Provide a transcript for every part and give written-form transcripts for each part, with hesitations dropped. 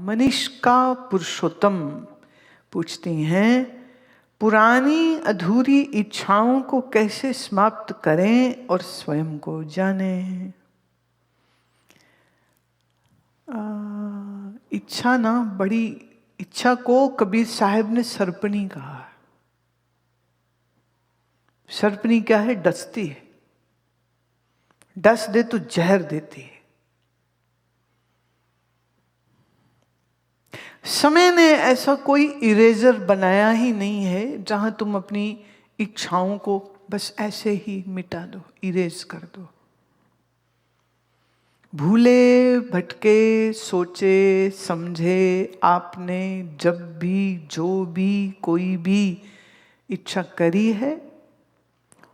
मनीषका पुरुषोत्तम पूछती हैं, पुरानी अधूरी इच्छाओं को कैसे समाप्त करें और स्वयं को जानें। इच्छा ना, बड़ी इच्छा को कबीर साहब ने सर्पणी कहा। सर्पणी क्या है? डसती है, डस दे तो जहर देती है। समय ने ऐसा कोई इरेजर बनाया ही नहीं है जहां तुम अपनी इच्छाओं को बस ऐसे ही मिटा दो, इरेज कर दो। भूले भटके सोचे समझे आपने जब भी जो भी कोई भी इच्छा करी है,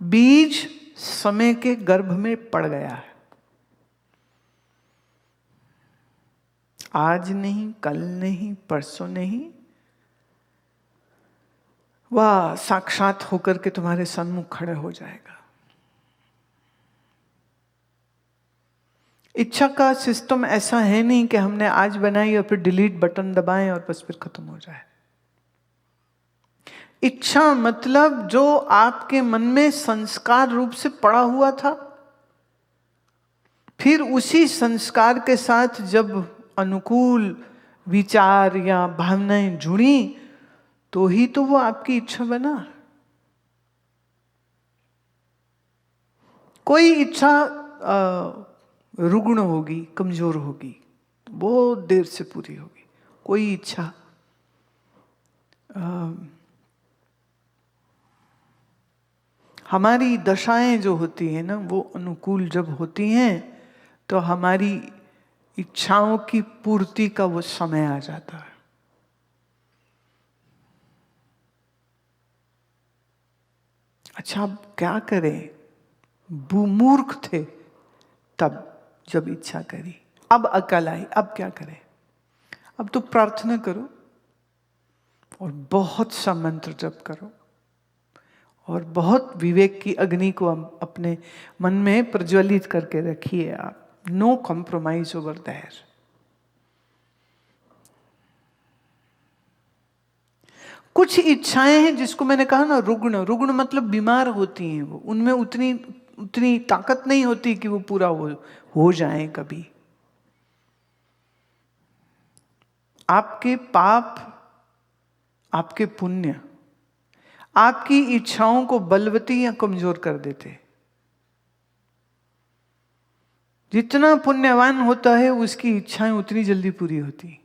बीज समय के गर्भ में पड़ गया है। आज नहीं, कल नहीं, परसों नहीं, वह साक्षात होकर के तुम्हारे सन्मुख खड़े हो जाएगा। इच्छा का सिस्टम ऐसा है नहीं कि हमने आज बनाई और फिर डिलीट बटन दबाएं और बस फिर खत्म हो जाए। इच्छा मतलब जो आपके मन में संस्कार रूप से पड़ा हुआ था, फिर उसी संस्कार के साथ जब अनुकूल विचार या भावनाएं जुड़ी तो ही तो वो आपकी इच्छा बना। कोई इच्छा रुग्ण होगी, कमजोर होगी, बहुत देर से पूरी होगी। कोई इच्छा हमारी दशाएं जो होती है ना, वो अनुकूल जब होती हैं तो हमारी इच्छाओं की पूर्ति का वो समय आ जाता है। अच्छा, अब क्या करें? मूर्ख थे तब जब इच्छा करी, अब अकल आई, अब क्या करें? अब तो प्रार्थना करो और बहुत सा मंत्र जप करो और बहुत विवेक की अग्नि को अपने मन में प्रज्वलित करके रखिए आप। No compromise over there. कुछ इच्छाएं हैं जिसको मैंने कहा ना रुग्ण, रुग्ण मतलब बीमार होती हैं वो, उनमें उतनी ताकत नहीं होती कि वो पूरा हो जाए कभी। आपके पाप, आपके पुण्य आपकी इच्छाओं को बलवती या कमजोर कर देते। जितना पुण्यवान होता है उसकी इच्छाएं उतनी जल्दी पूरी होती,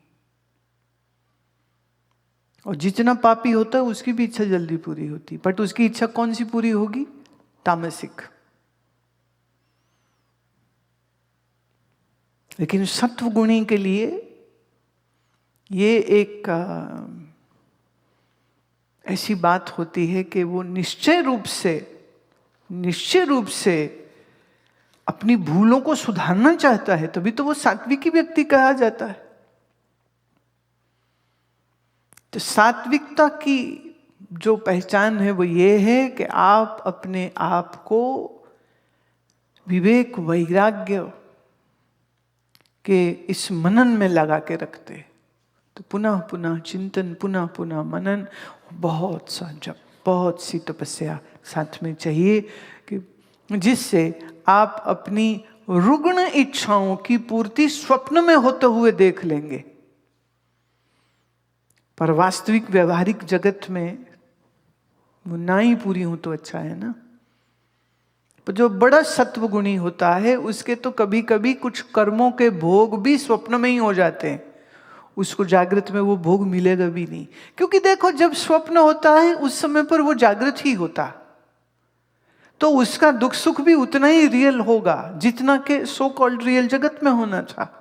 और जितना पापी होता है उसकी भी इच्छा जल्दी पूरी होती। बट उसकी इच्छा कौन सी पूरी होगी? तामसिक। लेकिन सत्वगुणी के लिए ये एक ऐसी बात होती है कि वो निश्चय रूप से अपनी भूलों को सुधारना चाहता है, तभी तो वो सात्विकी व्यक्ति कहा जाता है। तो सात्विकता की जो पहचान है वो ये है कि आप अपने आप को विवेक वैराग्य के इस मनन में लगा के रखते। तो पुनः पुनः चिंतन, पुनः पुनः मनन, बहुत सा जप, बहुत सी तपस्या साथ में चाहिए कि जिससे आप अपनी रुग्ण इच्छाओं की पूर्ति स्वप्न में होते हुए देख लेंगे। पर वास्तविक व्यवहारिक जगत में वो ना ही पूरी हो तो अच्छा है ना। तो जो बड़ा सत्वगुणी होता है उसके तो कभी कभी कुछ कर्मों के भोग भी स्वप्न में ही हो जाते हैं, उसको जागृत में वो भोग मिलेगा भी नहीं। क्योंकि देखो, जब स्वप्न होता है उस समय पर वो जागृत ही होता, तो उसका दुख सुख भी उतना ही रियल होगा जितना के सो कॉल्ड रियल जगत में होना था।